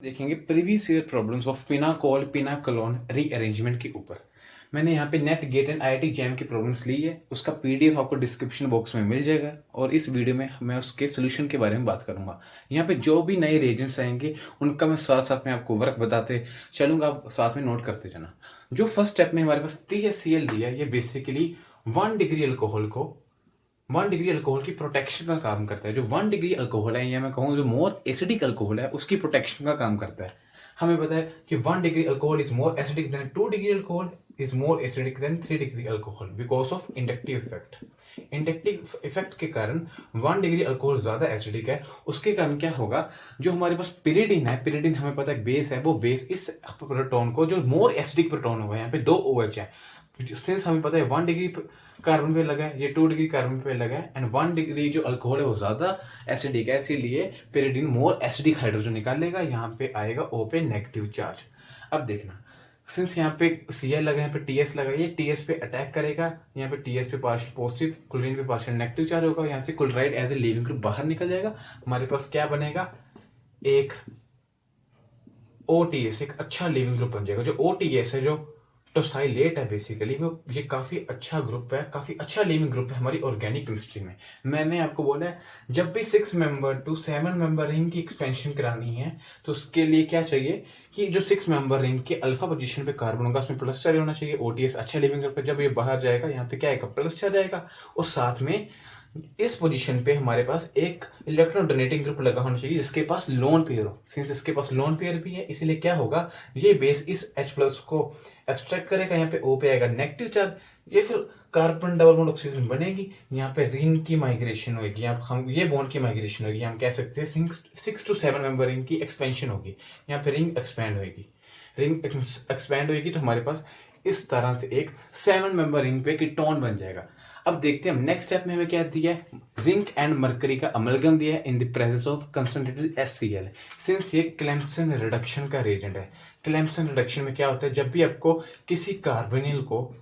देखेंगे previous year problems of pinacol pinacolone rearrangement के ऊपर। मैंने यहाँ पे NET GATE and IIT JAM की प्रॉब्लम्स ली है, उसका पीडीएफ आपको डिस्क्रिप्शन बॉक्स में मिल जाएगा और इस वीडियो में मैं उसके सोल्यूशन के बारे में बात करूंगा। यहाँ पे जो भी नए रीजन्स आएंगे उनका मैं साथ साथ में आपको वर्क बताते चलूंगा, आप साथ में नोट करते जाना। जो फर्स्ट स्टेप में हमारे पास THCl दिया है, ये बेसिकली 1 डिग्री अल्कोहल की प्रोटेक्शन का काम करता है। जो 1 डिग्री अल्कोहल है, या मैं कहूँ जो मोर एसिडिक अल्कोहल है, उसकी प्रोटेक्शन का काम करता है। हमें पता है कि 1 degree alcohol is more acidic then 2 degree alcohol is more acidic then 3 degree alcohol because of inductive effect. Inductive effect के कारण 1 डिग्री अल्कोहल ज्यादा एसिडिक है। उसके कारण क्या होगा, जो हमारे पास पिरिडिन है, पिरिडिन हमें पता है बेस है, वो बेस इस प्रोटोन को, जो मोर एसिडिक प्रोटोन होगा, यहाँ पे 2 OH है। सिंस हमें पता है 1 डिग्री कार्बन पे लगा है, ये 2 डिग्री कार्बन पे लगा है, एंड 1 डिग्री जो अल्कोहल है वो ज्यादा एसिडिक है, इसीलिए पेरिडिन मोर एसिडिक हाइड्रोजन निकालेगा। यहाँ पे आएगा O पे नेगेटिव चार्ज। अब देखना, सिंस यहाँ पे Cl लगा है, यहाँ पे TS लगा है, ये TS पे अटैक करेगा, यहाँ पे TS पे पार्शियल पॉजिटिव, क्लोरीन पे पार्शियल नेगेटिव चार्ज होगा, यहाँ से chloride as a leaving group बाहर निकल जाएगा। हमारे पास क्या बनेगा, एक OTS, एक अच्छा लीविंग ग्रुप बन जाएगा। जो OTS है, जो टोसाइलेट है, बेसिकली वो ये काफी अच्छा ग्रुप है, काफी अच्छा लीविंग ग्रुप है हमारी ऑर्गेनिक केमिस्ट्री में। मैंने आपको बोला है, जब भी 6 मेंबर टू 7 मेंबर रिंग की एक्सपेंशन करानी है तो उसके लिए क्या चाहिए कि जो 6 मेंबर रिंग के अल्फा पोजीशन पे कार्बन होगा, उसमें प्लस चार्ज होना चाहिए। OTS अच्छा लीविंग ग्रुप है। जब ये बाहर जाएगा, यहाँ पे क्या आएगा, प्लस चार्ज आएगा, और साथ में इस पोजीशन पे हमारे पास एक इलेक्ट्रॉन डोनेटिंग ग्रुप लगा होना चाहिए जिसके पास लोन पेयर हो। सिंस इसके पास लोन पेयर भी है, इसलिए क्या होगा, ये बेस इस H+ को एक्सट्रैक्ट करेगा, यहाँ पे O पे आएगा नेगेटिव चार्ज, ये फिर कार्बन डबल बॉन्ड ऑक्सीजन बनेगी, यहाँ पे रिंग की माइग्रेशन होगी, यहाँ हम ये बॉन्ड की माइग्रेशन होगी, हम कह सकते हैं 6 to 7 मेंबर रिंग की एक्सपेंशन होगी, यहाँ पे रिंग एक्सपैंड होगी। रिंग एक्सपैंड होगी तो हमारे पास इस तरह से एक 7 मेंबर रिंग पे कीटोन बन जाएगा। अब देखते हैं हम नेक्स्ट स्टेप में हमें क्या दिया है, जिंक एंड मरकरी का अमलगम दिया है in the presence of concentrated HCl। Since ये क्लेम्सन रिडक्शन का रेजेंट है। क्लेम्सन रिडक्शन में क्या होता है, जब भी आपको किसी कार्बोनिल को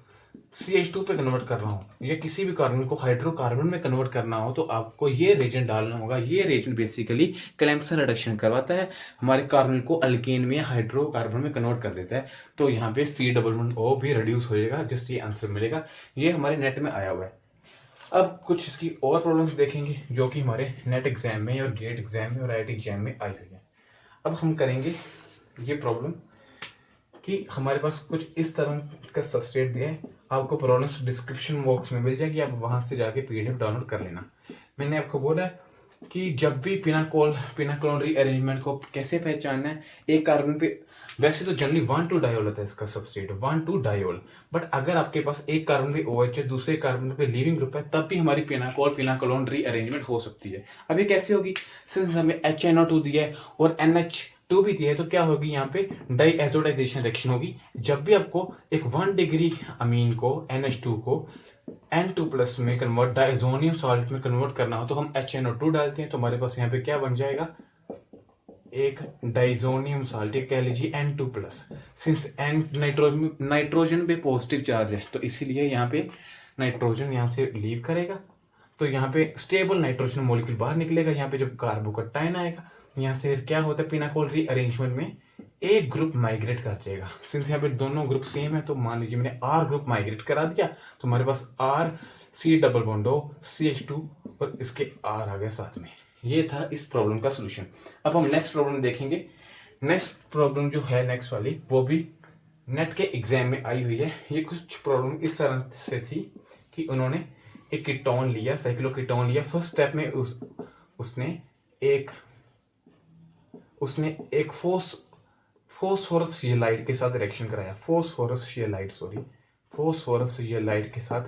CH2 पे कन्वर्ट करना हो या किसी भी कार्बन को हाइड्रोकार्बन में कन्वर्ट करना हो तो आपको ये रेजेंट डालना होगा। ये रेजेंट बेसिकली क्लेम्सन रिडक्शन करवाता है, हमारे कार्बन को अल्केन में हाइड्रोकार्बन में कन्वर्ट कर देता है। तो यहाँ पे C++O भी रिड्यूस हो जाएगा, जस्ट ये आंसर मिलेगा। ये हमारे नेट में आया हुआ है। अब कुछ इसकी और प्रॉब्लम्स देखेंगे जो कि हमारे नेट एग्जाम में और गेट एग्जाम में और IIT एग्जाम में आई हुई है। अब हम करेंगे ये प्रॉब्लम कि हमारे पास कुछ इस तरह का सबस्ट्रेट दिया है। आपको प्रॉब्लम्स डिस्क्रिप्शन बॉक्स में मिल जाएगी, आप वहां से जाके PDF डाउनलोड कर लेना। मैंने आपको बोला है कि जब भी पिनाकोल रीअरेंजमेंट को कैसे पहचानना है, एक कार्बन पे वैसे तो जनरली 1,2 डायोल होता है इसका सबस्ट्रेट, 1,2 डायोल। बट अगर आपके पास एक कार्बन पे OH है, दूसरे कार्बन पे लीविंग ग्रुप है, तब भी हमारी पिनाकोलोन रीअरेंजमेंट हो सकती है। अब ये कैसे होगी, सिंस हमें HNO2 दिया है और NH2 भी दिया है, तो क्या होगी, यहाँ पे डाइएजोडाइजेशन रिएक्शन होगी। जब भी आपको एक 1 डिग्री अमीन को NH2 को N2+ में कन्वर्ट डाइजोनियम सॉल्ट में कन्वर्ट करना हो तो हम HNO2 डालते हैं। तो हमारे पास यहाँ पे क्या बन जाएगा, एक डाइजोनियम सॉल्ट, कह लीजिए N2+। सिंस नाइट्रोजन पे पॉजिटिव चार्ज है तो इसीलिए यहाँ पे नाइट्रोजन यहाँ से लीव करेगा, तो यहाँ पे स्टेबल नाइट्रोजन मॉलिक्यूल बाहर निकलेगा। यहाँ पे जब कार्बोकटाइन आएगा, यहाँ से क्या होता है, पिनाकोल रीअरेंजमेंट में एक ग्रुप माइग्रेट कर जाएगा। सिंस यहाँ पे दोनों ग्रुप सेम है तो मान लीजिए मैंने R ग्रुप माइग्रेट करा दिया, तो हमारे पास R C++O CH2 और इसके R आ गया साथ में। ये था इस प्रॉब्लम का सोल्यूशन। अब हम नेक्स्ट प्रॉब्लम देखेंगे। नेक्स्ट प्रॉब्लम जो है नेक्स्ट वाली, वो भी नेट के एग्जाम में आई हुई है। ये कुछ प्रॉब्लम इस तरह से थी कि उन्होंने एक कीटोन लिया, साइक्लोकीटोन लिया। फर्स्ट स्टेप में उसने एक फॉस्फोरस शियलाइट के साथ रिएक्शन कराया। फॉस्फोरस शियलाइट के साथ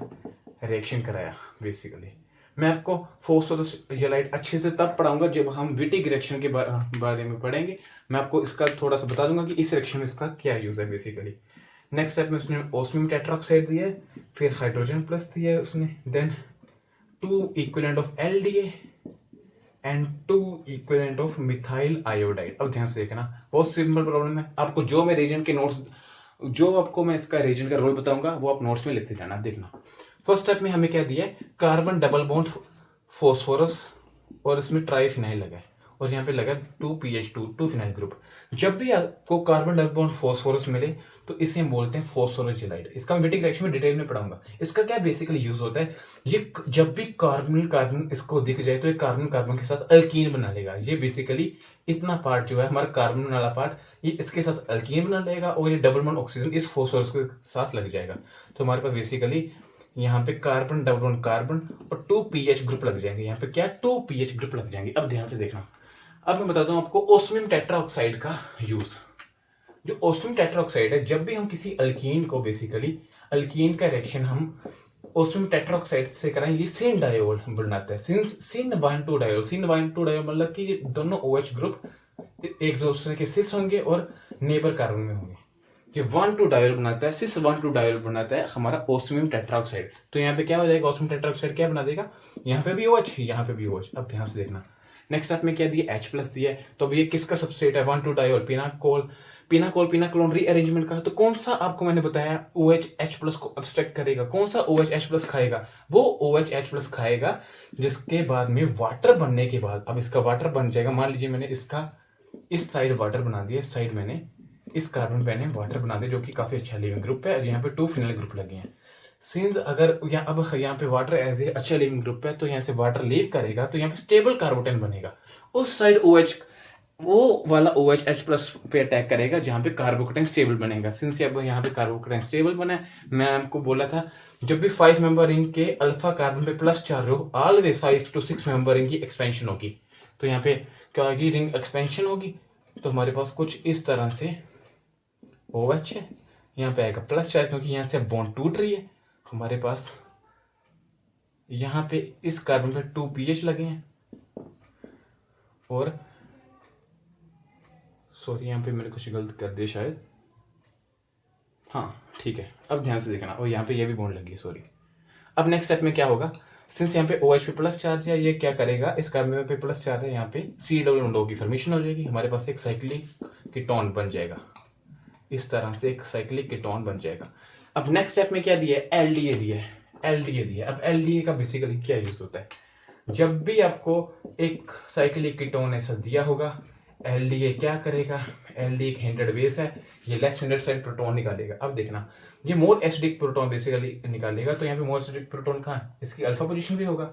रिएक्शन कराया। बेसिकली मैं आपको फॉस्फोरस शियलाइट अच्छे से तब पढ़ाऊंगा जब हम विटिक रिएक्शन के बारे में पढ़ेंगे। मैं आपको इसका थोड़ा सा बता दूंगा कि इस रिएक्शन में इसका क्या यूज है बेसिकली। नेक्स्ट स्टेप में उसने ओस्मियम टेट्राऑक्साइड दिया है, फिर हाइड्रोजन प्लस दिया है उसने, then 2 equivalent of LDA and 2 equivalent of methyl iodide. अब ध्यान से देखना, बहुत सिंपल प्रॉब्लम है। आपको जो मैं रीजन के नोट्स, जो आपको मैं इसका रीजन का रोल बताऊंगा वो आप नोट्स में लिखते जाना। देखना, फर्स्ट स्टेप में हमें क्या दिया है, कार्बन डबल बॉन्ड फॉस्फोरस और इसमें ट्राइफिनाइल लगा है, और यहाँ पे लगा 2PH2 2 फिनाइल ग्रुप। जब भी आपको कार्बन डबल बॉन्ड फॉस्फोरस मिले तो इसे हम बोलते हैं फॉस्फोरोजिलाइड। इसका मैं वेटिक रिएक्शन में डिटेल में पढ़ाऊंगा। इसका क्या बेसिकली यूज होता है, ये जब भी कार्बन कार्बन इसको दिख जाए तो ये कार्बन कार्बन के साथ अल्कीन बना लेगा। ये बेसिकली इतना पार्ट जो है हमारा कार्बन वाला पार्ट, ये इसके साथ अल्कीन बना लेगा और ये डबल बॉन्ड ऑक्सीजन इस फॉस्फोरस के साथ लग जाएगा। तो हमारे पास बेसिकली यहाँ पे कार्बन डबल बॉन्ड कार्बन और 2PH ग्रुप लग जाएंगे। यहाँ पे क्या 2PH ग्रुप लग जाएंगे। अब ध्यान से देखना, अब मैं बताता हूँ आपको ओस्मियम टेट्राऑक्साइड का यूज। जो ओस्मियम टेट्राऑक्साइड है, जब भी हम किसी अल्कीन को बेसिकली अल्कीन का रिएक्शन हम ओस्मियम टेट्राऑक्साइड से कराएंगे, सिन डायोल बनाता है। सिन 1,2 डायोल, सिन 1,2 डायोल मतलब कि ये दोनों OH ग्रुप एक दूसरे के सिस होंगे और नेबर कार्बन में होंगे। ये 1,2 डायोल बनाता है, सिस 1,2 डायोल बनाता है हमारा ओस्मियम टेट्राऑक्साइड। तो यहाँ पे क्या हो जाएगा, ओस्मियम टेट्राऑक्साइड क्या बना देगा, यहाँ पे भी OH यहाँ पे भी OH। अब ध्यान से देखना, नेक्स्ट स्टेप में क्या दिया, H+ दिया है। तो अब ये किसका सबस्ट्रेट है, 1,2 डायोल पिनाकोल रीअरेंजमेंट का। तो कौन सा आपको मैंने बताया OH H+ को अब्स्ट्रैक्ट करेगा, कौन सा OH H+ खाएगा, वो OH H+ खाएगा जिसके बाद में वाटर बनने के बाद, अब इसका वाटर बन जाएगा। मान लीजिए मैंने इसका इस साइड वाटर बना दिया, इस साइड मैंने इस कार्बन पे वाटर बना दिया जो कि काफी अच्छा लिविंग ग्रुप है। और यहाँ पे 2 फिनाइल ग्रुप लगे हैं। सिंस अगर अब यहाँ पे वाटर एज ए अच्छा लिविंग ग्रुप है तो यहाँ से वाटर लीव करेगा तो यहाँ पे स्टेबल कार्बोटेन बनेगा। उस साइड OH वो वाला OH H+ पे अटैक करेगा जहाँ पे कार्बोकेटाइन स्टेबल बनेगा। सिंस अब यहाँ पे कार्बोकेटाइन स्टेबल बना है, मैं आपको बोला था जब भी 5 मेंबर रिंग के अल्फा कार्बन पे प्लस चार्ज हो, ऑलवेज 5 to 6 मेंबर रिंग की एक्सपेंशन होगी। तो यहाँ पे क्या होगी, रिंग एक्सपेंशन होगी। तो हमारे पास कुछ इस तरह से OH है, यहाँ पे आएगा प्लस चार्ज क्योंकि यहाँ से बॉन्ड टूट रही है। हमारे पास यहाँ पे इस कार्बन पे 2PH लगे हैं और सॉरी यहाँ पे मैंने कुछ गलत कर दिया शायद, हाँ ठीक है। अब ध्यान से देखना, और यहाँ पे ये भी बॉन्ड लगी है, सॉरी। अब नेक्स्ट स्टेप में क्या होगा, सिंस यहाँ पे OH पे प्लस चार्ज है, ये क्या करेगा, इस कार्बन पे प्लस चार्ज है, यहाँ पे C डबल की फॉर्मेशन हो जाएगी। हमारे पास एक साइक्लिक कीटोन बन जाएगा, इस तरह से एक साइक्लिक कीटोन बन जाएगा। अब नेक्स्ट स्टेप में क्या दिया है, LDA दिया है, LDA दिया है। अब LDA का बेसिकली क्या यूज होता है, जब भी आपको एक साइक्लिक कीटोन ऐसा दिया होगा, LDA क्या करेगा, LDA एक हिंडेड बेस है, ये लेस हिंडेड साइड प्रोटॉन निकालेगा। अब देखना, ये मोर एसिडिक प्रोटॉन बेसिकली निकालेगा। तो यहाँ पे मोर एसिडिक प्रोटॉन कहाँ है, इसकी अल्फा पोजीशन भी होगा।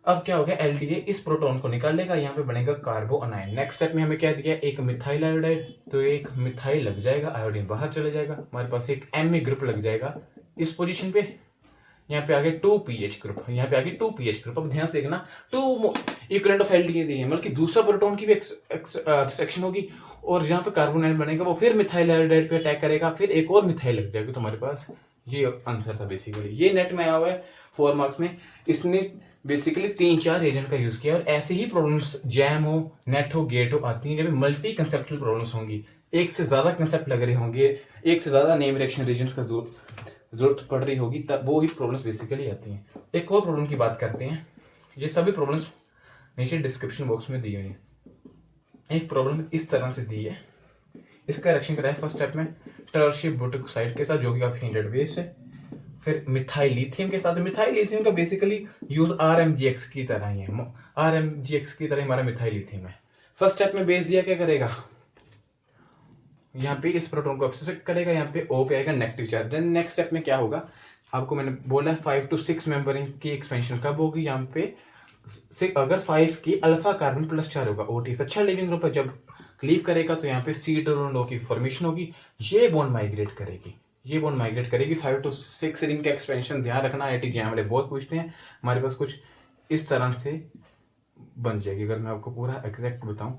अब क्या हो गया, LDA इस प्रोटॉन को निकालेगा, यहाँ पे बनेगा कार्बो अनायन। नेक्स्ट स्टेप में हमें क्या दिया, एक मिथाइल आयोडाइड, तो एक मिथाइल लग जाएगा, आयोडीन बाहर चले जाएगा। हमारे पास एक Me ग्रुप लग जाएगा इस पोजीशन पे। यहाँ पे आगे 2PH ग्रुप, यहाँ पे आगे 2PH ग्रुप। अब ध्यान से देखना, 2 इक्विवेलेंट ऑफ LDA दिए, मतलब कि दूसरा प्रोटॉन की भी एक्सट्रैक्शन होगी और यहाँ पे कार्बन आयन बनेगा, वो फिर मिथाइल आयोडाइड पे अटैक करेगा, फिर एक और मिथाइल लग जाएगा। तो हमारे पास ये आंसर था बेसिकली। ये नेट में आया हुआ है 4 मार्क्स में। इसने बेसिकली 3-4 एजेंट का यूज किया और ऐसे ही प्रॉब्लम्स जैम हो, नेट हो, गेट हो आती हैं जब मल्टी कंसेप्चुअल प्रॉब्लम्स होंगी, एक से ज्यादा कंसेप्ट लग रहे होंगे, एक से ज्यादा नेम रिएक्शन रीजन्स का जरूरत पड़ रही होगी, तब वो ही प्रॉब्लम्स बेसिकली आती हैं। एक और प्रॉब्लम की बात करते हैं, ये सभी प्रॉब्लम्स नीचे डिस्क्रिप्शन बॉक्स में दी हुई हैं। एक प्रॉब्लम इस तरह से दी है, इसका रिएक्शन कराया फर्स्ट स्टेप में टर्शियम बुटाक्साइड के साथ जो कि काफी हिंडेड बेस है, फिर मिथाइल लिथियम के साथ। मिथाइल लिथियम का बेसिकली यूज RMGX की तरह ही है, RMGX की तरह हमारा मिथाइल लिथियम है। फर्स्ट स्टेप में बेस दिया, क्या करेगा, यहाँ पे इस प्रोटॉन को अब्स्ट्रैक्ट करेगा, यहाँ पे O पे आएगा negative charge. Then next step में क्या होगा, आपको मैंने बोला 5 to 6 मेंबरिंग की एक्सपेंशन कब होगी, यहाँ पे अगर 5 की अल्फा कार्बन प्लस चार्ज होगा, OT अच्छा लिविंग ग्रुप है, जब लीव करेगा तो यहाँ पे C डबल की फॉर्मेशन होगी, ये बॉन्ड माइग्रेट करेगी, ये बॉन्ड माइग्रेट करेगी। 5 to 6 रिंग का एक्सपेंशन ध्यान रखना, IIT JAM वाले बहुत पूछते हैं। हमारे पास कुछ इस तरह से बन जाएगी, अगर मैं आपको पूरा एग्जैक्ट बताऊं,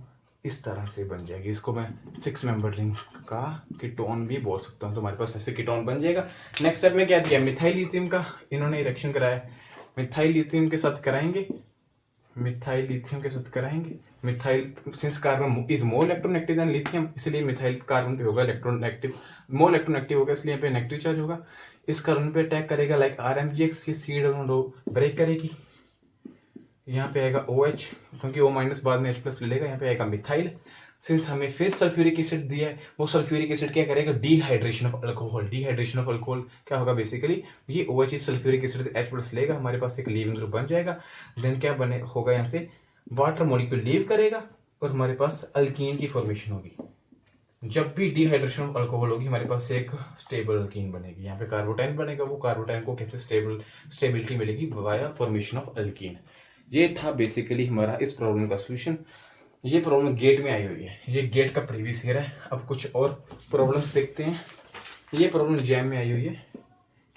इस तरह से बन जाएगी। इसको मैं 6 मेंबर रिंग का कीटोन भी बोल सकता हूँ। तो हमारे पास ऐसे कीटोन बन जाएगा। नेक्स्ट स्टेप में क्या दिया, मिथाइल लिथियम का इन्होंने रिएक्शन कराया, मिथाइल लिथियम के साथ कराएंगे, मिथाइल लिथियम के साथ कराएंगे। Methyl since carbon is more electronegative than lithium, इसलिए मिथाइल कार्बन पे होगा इलेक्ट्रोनेगेटिव, मोर इलेक्ट्रोनेगेटिव होगा, इसलिए यहाँ पे नेगेटिव चार्ज होगा। इस कार्बन पे अटैक करेगा लाइक RMGX, ये C डबल ब्रेक करेगी, यहाँ पे आएगा OH क्योंकि O- बाद में H+ ले लेगा, यहाँ पे आएगा मिथाइल। सिंस हमें फिर सल्फ्यूरिक एसिड दिया है, वो सल्फ्यूरिक एसिड क्या करेगा, dehydration of alcohol. Dehydration of alcohol क्या होगा, बेसिकली ये OH सल्फ्यूरिक एसिड से H+ लेगा, हमारे पास एक लीविंग ग्रुप बन जाएगा। देन क्या बने होगा, यहाँ से वाटर मॉलिक्यूल लीव करेगा, और हमारे पास अल्कीन की फॉर्मेशन होगी। जब भी डिहाइड्रेशन ऑफ अल्कोहल होगी हमारे पास एक स्टेबल अल्कीन बनेगी। यहाँ पे कार्बोटाइन बनेगा, वो कार्बोटाइन को कैसे स्टेबिलिटी मिलेगी वाया फॉर्मेशन ऑफ अल्कीन। ये था बेसिकली हमारा इस प्रॉब्लम का सोल्यूशन। ये प्रॉब्लम गेट में आई हुई है, ये गेट का प्रीवियस ईयर है। अब कुछ और प्रॉब्लम्स देखते हैं। ये प्रॉब्लम जैम में आई हुई है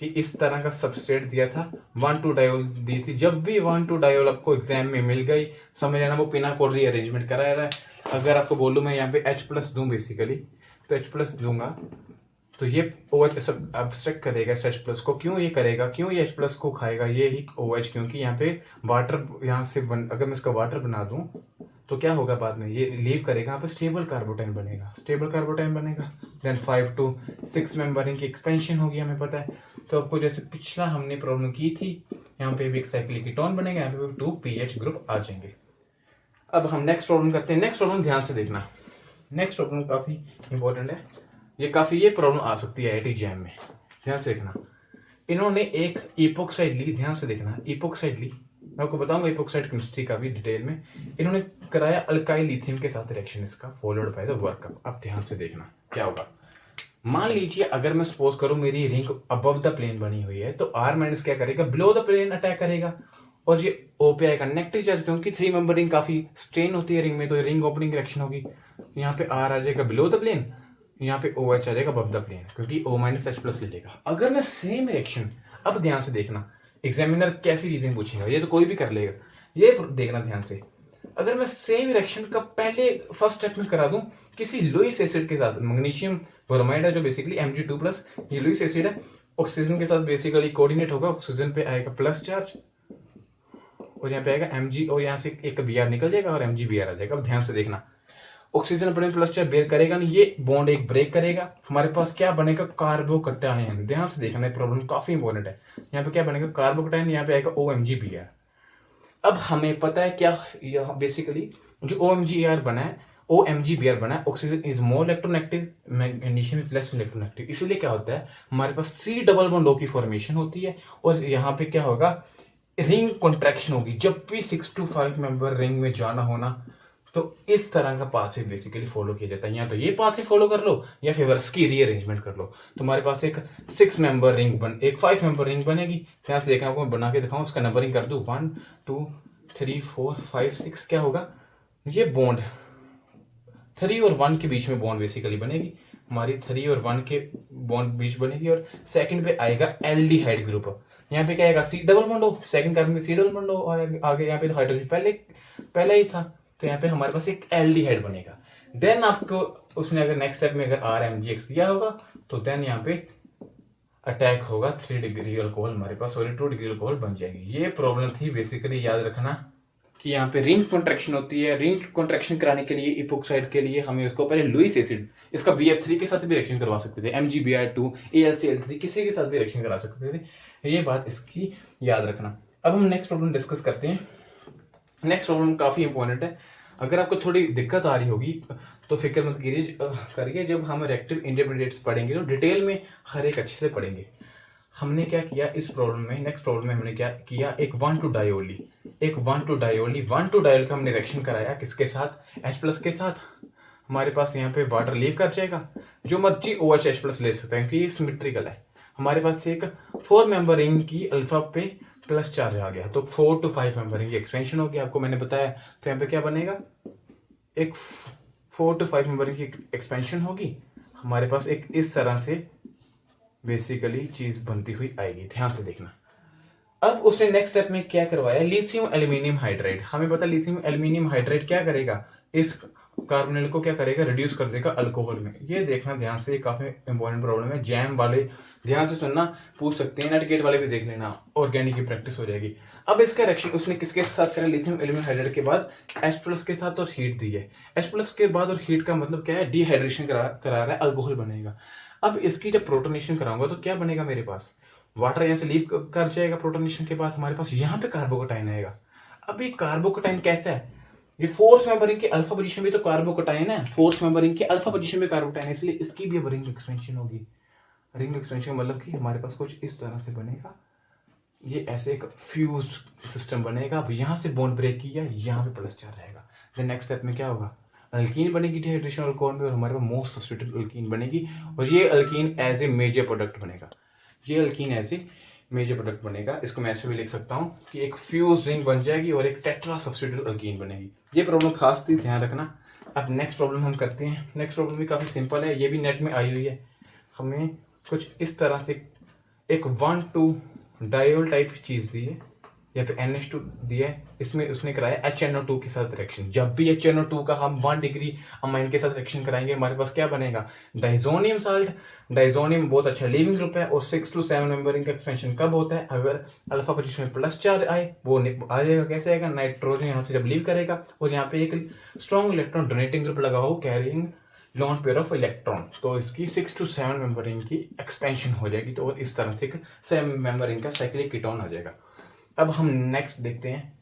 कि इस तरह का सबस्ट्रेट दिया था, 1,2-डायोल दी थी। जब भी 1,2-डायोल आपको एग्जाम में मिल गई, समझ लेना वो पिनाकोड रीअरेंजमेंट कराया रहा है। अगर आपको बोलूँ मैं यहाँ पे H+ दूं बेसिकली, तो H+ दूंगा तो ये OH सब अब्स्ट्रैक्ट करेगा H+ को। क्यों ये करेगा, क्यों ये H+ को खाएगा, ये ही OH, क्योंकि यहाँ पे वाटर यहाँ से अगर मैं इसका वाटर बना दूं तो क्या होगा बाद में, ये लीव करेगा, यहाँ पे स्टेबल कार्बोटाइन बनेगा, स्टेबल कार्बोटाइन बनेगा। देन 5 to 6 मेंबरिंग की एक्सपेंशन होगी, हमें पता है। तो आपको जैसे पिछला हमने प्रॉब्लम की थी, यहाँ पे भी एक साइक्लिक कीटोन बनेगा, यहाँ पे 2 pH ग्रुप आ जाएंगे। अब हम नेक्स्ट प्रॉब्लम करते हैं। नेक्स्ट प्रॉब्लम ध्यान से देखना, नेक्स्ट प्रॉब्लम काफी इंपॉर्टेंट है। ये प्रॉब्लम आ सकती है IIT जैम में, ध्यान से देखना। इन्होंने एक इपोक्साइड ली, ध्यान से देखना, इपोक्साइड ली। मैं आपको बताऊंगा इपोक्साइड केमिस्ट्री का भी डिटेल में। इन्होंने कराया अल्काइल लिथियम के साथ रिएक्शन, इसका फॉलोड बाय द वर्कअप। अब ध्यान से देखना क्या होगा। मान लीजिए अगर मैं सपोज करूं मेरी रिंग अबव द प्लेन बनी हुई है, तो R- क्या करेगा, बिलो द प्लेन अटैक करेगा और ये O पे आएगा नेगेटिव चार्ज, क्योंकि 3 मेंबर रिंग काफी स्ट्रेन होती है रिंग में, तो रिंग ओपनिंग रिएक्शन होगी। यहाँ पे R आ जाएगा बिलो द प्लेन, यहाँ पे OH आ जाएगा अबव द प्लेन, क्योंकि O-H+ ले लेगा। अगर मैं सेम रिएक्शन, अब ध्यान से देखना, एग्जामिनर कैसी चीजें पूछेगा, ये तो कोई भी कर लेगा, ये देखना ध्यान से। अगर मैं सेम रिएक्शन का पहले फर्स्ट स्टेप में करा दूं किसी लुईस एसिड के साथ, मैग्नीशियम ब्रोमाइड है जो बेसिकली Mg2+, ये लुईस एसिड है, ऑक्सीजन के साथ बेसिकली कोऑर्डिनेट होगा, ऑक्सीजन पे आएगा प्लस चार्ज और यहाँ पे आएगा Mg, और यहाँ से एक Br निकल जाएगा और MgBr आ जाएगा। अब ध्यान से देखना, ऑक्सीजन अपने प्लस चार्ज बेयर करेगा नहीं, ये बॉन्ड एक ब्रेक करेगा, हमारे पास क्या बनेगा, कार्बोकटायन। ध्यान से देखना, प्रॉब्लम काफी इंपॉर्टेंट है। यहाँ पे क्या बनेगा, कार्बोकटायन, यहाँ पे आएगा OMgBr। अब हमें पता है क्या, बेसिकली जो OMgBr बना है, OMgBr बना है, oxygen is more electronegative, magnesium is less electronegative. इसलिए क्या होता है, हमारे पास 3 डबल बॉन्ड O की फॉर्मेशन होती है और यहाँ पे क्या होगा, रिंग कॉन्ट्रैक्शन होगी। जब भी 6 to 5 मेंबर रिंग में जाना होना, तो इस तरह का पाथ से बेसिकली फॉलो किया जाता है। या तो ये पाथ से फॉलो कर लो या फिर इसकी रीअरेंजमेंट कर लो। तो हमारे पास एक 6 मेंबर रिंग एक 5 मेंबर रिंग बनेगी। ध्यान से देखना, आपको मैं बना के दिखाऊं, उसका नंबरिंग कर दूं, 1 2 3 4 5 6। क्या होगा, ये बॉन्ड 3 और 1 के बीच में बॉन्ड बेसिकली बनेगी, हमारी 3 और 1 के बॉन्ड बीच बनेगी। और सेकंड पे आएगा एल्डिहाइड ग्रुप, यहाँ पे क्या आएगा, C डबल बॉन्ड हो, सेकंड कार्बन में C डबल बॉन्ड हो, और आगे यहाँ पे तो हाइड्रोजन पहले ही था, तो यहाँ पे हमारे पास एक एल्डिहाइड बनेगा। देन आपको उसने अगर नेक्स्ट स्टेप में अगर RMgX दिया होगा, तो देन यहाँ पे अटैक होगा 3 डिग्री अल्कोहल, हमारे पास 2 डिग्री अल्कोहल बन जाएगी। ये प्रॉब्लम थी बेसिकली, याद रखना कि यहाँ पे रिंग कॉन्ट्रैक्शन होती है। रिंग कॉन्ट्रैक्शन कराने के लिए इपोक्साइड के लिए हमें उसको पहले लुईस एसिड, इसका BF3 के साथ भी रिएक्शन करवा सकते थे, MgBr2 AlCl3 किसी के साथ भी रिएक्शन करा सकते थे। ये बात इसकी याद रखना। अब हम नेक्स्ट प्रॉब्लम डिस्कस करते हैं। नेक्स्ट प्रॉब्लम काफी इंपॉर्टेंट है। अगर आपको थोड़ी दिक्कत आ रही होगी तो फिक्र मत करिए, जब हम रिएक्टिव इंटरमीडिएट्स पढ़ेंगे तो डिटेल में हर एक अच्छे से पढ़ेंगे। हमने क्या किया इस प्रॉब्लम में, नेक्स्ट प्रॉब्लम में हमने क्या किया, एक 1,2-डायोल ली, एक 1,2-डायोल ली। 1,2-डायोल का हमने रिएक्शन कराया किसके साथ, H+ के साथ। हमारे पास यहाँ पे वाटर लीव कर जाएगा, जो मर्जी OH+ ले सकते हैं क्योंकि ये सिमेट्रिकल है। हमारे पास एक 4 मेंबर रिंग की अल्फा पे प्लस चार्ज आ गया, तो 4 to 5 मेंबर रिंग की एक्सपेंशन होगी, आपको मैंने बताया। तो यहाँ पे क्या बनेगा, एक 4 to 5 मेंबर रिंग की एक्सपेंशन होगी, हमारे पास एक इस तरह से बेसिकली चीज बनती हुई आएगी। ध्यान से देखना। अब उसने नेक्स्ट स्टेप में क्या करवाया, लिथियम एल्यूमिनियम हाइड्राइड। हमें पता लिथियम एल्यूमिनियम हाइड्राइड क्या करेगा, इस कार्बोनिल को क्या करेगा, रिड्यूस कर देगा अल्कोहल में। ये देखना ध्यान से, ये काफी इंपॉर्टेंट प्रॉब्लम है। जैम वाले ध्यान से सुनना, पूछ सकते हैं, नेट गेट वाले भी देख लेना, ऑर्गेनिक की प्रैक्टिस हो जाएगी। अब इसका रिएक्शन उसने किसके साथ करा, लिथियम एल्यूमिनियम हाइड्राइड के बाद H+ के साथ और हीट दी है। H+ के बाद और हीट का मतलब क्या है, डिहाइड्रेशन करा रहा है, अल्कोहल बनेगा। अब इसकी जब प्रोटोनेशन कराऊंगा तो क्या बनेगा, मेरे पास वाटर यहाँ से लीव कर जाएगा। प्रोटोनेशन के बाद हमारे पास यहाँ पे कार्बोकटाइन आएगा। अब ये कार्बोकटाइन कैसा है, ये 4th मेंबरिंग के अल्फा पोजीशन में तो कार्बोकटाइन है, 4th मेंबरिंग के अल्फा पोजीशन में कार्बोकटाइन है, इसलिए इसकी भी अब रिंग एक्सपेंशन होगी। रिंग एक्सपेंशन मतलब कि हमारे पास कुछ इस तरह से बनेगा, ये ऐसे एक फ्यूज्ड सिस्टम बनेगा। अब यहाँ से बॉन्ड ब्रेक किया, यहाँ पे प्लस चार्ज रहेगा। देन नेक्स्ट स्टेप में क्या होगा, अल्कीन बनेगी डिहाइड्रेशन अल्कोहल में, और हमारे पास मोस्ट सब्स्टिट्यूट अल्कीन बनेगी, और ये alkene as a major product बनेगा। ये alkene as a major product बनेगा। इसको मैं ऐसे भी लिख सकता हूँ कि एक फ्यूज रिंग बन जाएगी और एक टेट्रा सब्स्टिट्यूट अल्कीन बनेगी। ये प्रॉब्लम खास थी, ध्यान रखना। अब नेक्स्ट प्रॉब्लम हम करते हैं। नेक्स्ट प्रॉब्लम भी काफ़ी सिंपल है, ये भी नेट में आई हुई है। हमें कुछ इस तरह से एक 1,2 डायोल टाइप चीज़ दी है, यहाँ पे NH2 दिया है, इसमें उसने कराया HNO2 के साथ रिएक्शन। जब भी HNO2 का हम 1 डिग्री अमाइन के साथ रिएक्शन कराएंगे, हमारे पास क्या बनेगा, डाइजोनियम साल्ट। डाइजोनियम बहुत अच्छा लीविंग ग्रुप है, और 6 to 7 मेंबरिंग का एक्सपेंशन कब होता है, अगर अल्फा पोजीशन में +4 आए, वो आ जाएगा। कैसे आएगा, नाइट्रोजन यहाँ से जब लीव करेगा और यहाँ पे एक स्ट्रॉन्ग इलेक्ट्रॉन डोनेटिंग ग्रुप लगा हो carrying lone pair of electron, तो इसकी 6 to 7 मेंबरिंग की एक्सपेंशन हो जाएगी। तो इस तरह से 7 मेंबरिंग का साइक्लिक कीटोन आ जाएगा। अब हम नेक्स्ट देखते हैं।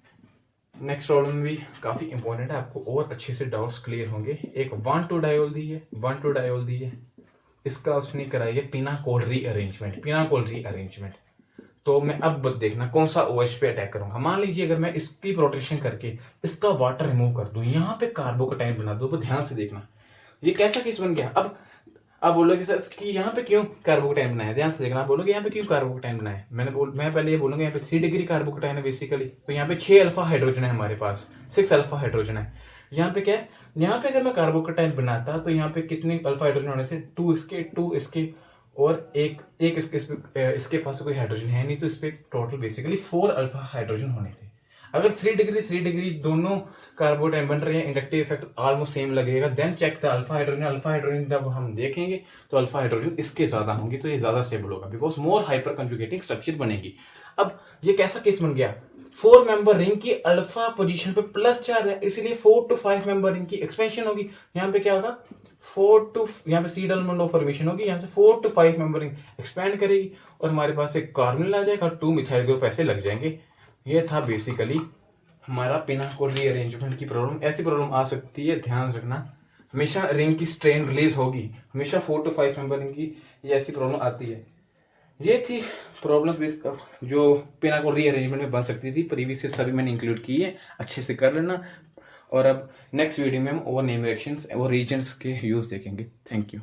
नेक्स्ट प्रॉब्लम भी काफ़ी इंपॉर्टेंट है, आपको और अच्छे से डाउट्स क्लियर होंगे। एक 1,2 डायोल दी है, 1,2 डायोल दी है, इसका उसने कराई है पिनाकोल रीअरेंजमेंट। पिनाकोल रीअरेंजमेंट तो मैं अब देखना कौन सा OH पे अटैक करूंगा। मान लीजिए अगर मैं इसकी प्रोटेक्शन करके इसका वाटर रिमूव कर दूं, यहाँ पे कार्बोकेटाइन बना दूं, तो ध्यान से देखना ये कैसा केस बन गया। अब आप बोलोगे सर कि यहाँ पे क्यों कार्बोकेटाइन बनाया, ध्यान से देखना। आप बोलोगे यहाँ पे क्यों कार्बोकेटाइन बनाया, मैं पहले ये बोलूंगा यहाँ पे 3 डिग्री कार्बोकेटाइन है बेसिकली। तो यहाँ पे 6 अल्फा हाइड्रोजन है, हमारे पास 6 अल्फा हाइड्रोजन है। यहाँ पे क्या है, यहाँ पे अगर मैं कार्बोकेटाइन बनाता तो यहाँ पे कितने अल्फा हाइड्रोजन होने थे, 2 इसके और एक इसके पास कोई हाइड्रोजन है नहीं, तो इस पे टोटल बेसिकली 4 अल्फा हाइड्रोजन होने थे। अगर 3 डिग्री दोनों कार्बोटाइन बन रहे हैं, इंडक्टिव इफेक्ट ऑलमोस्ट सेम लगेगा। Then check the alpha hydrogen. Alpha hydrogen जब हम देखेंगे तो अल्फा हाइड्रोजन इसके ज्यादा होंगे, तो ये ज्यादा स्टेबल होगा, बिकॉज मोर हाइपर कंजुगेटिंग स्ट्रक्चर बनेगी। अब ये कैसा केस बन गया, 4 मेंबर रिंग की अल्फा पोजीशन पे +4 है, इसलिए 4 to 5 मेंबर रिंग की एक्सपेंशन होगी। यहाँ पे क्या होगा, 4 to यहाँ पे सी डबल बॉन्ड फॉर्मेशन होगी, यहाँ से 4 to 5 मेंबर रिंग एक्सपैंड करेगी, और हमारे पास एक कार्बोनिल आ जाएगा, 2 मिथाइल ग्रुप ऐसे लग जाएंगे। ये था बेसिकली हमारा पिनाकोल रीअरेंजमेंट की प्रॉब्लम। ऐसी प्रॉब्लम आ सकती है, ध्यान रखना। हमेशा रिंग की स्ट्रेन रिलीज होगी, हमेशा 4 to 5 मेंबर रिंग की ये ऐसी प्रॉब्लम आती है। ये थी प्रॉब्लम्स जो पिनाकोल रीअरेंजमेंट में बन सकती थी। प्रीवियस ईयर सभी मैंने इंक्लूड की है, अच्छे से कर लेना। और अब नेक्स्ट वीडियो में हम और नेम रिएक्शंस और रीजन्स के यूज देखेंगे। Thank you.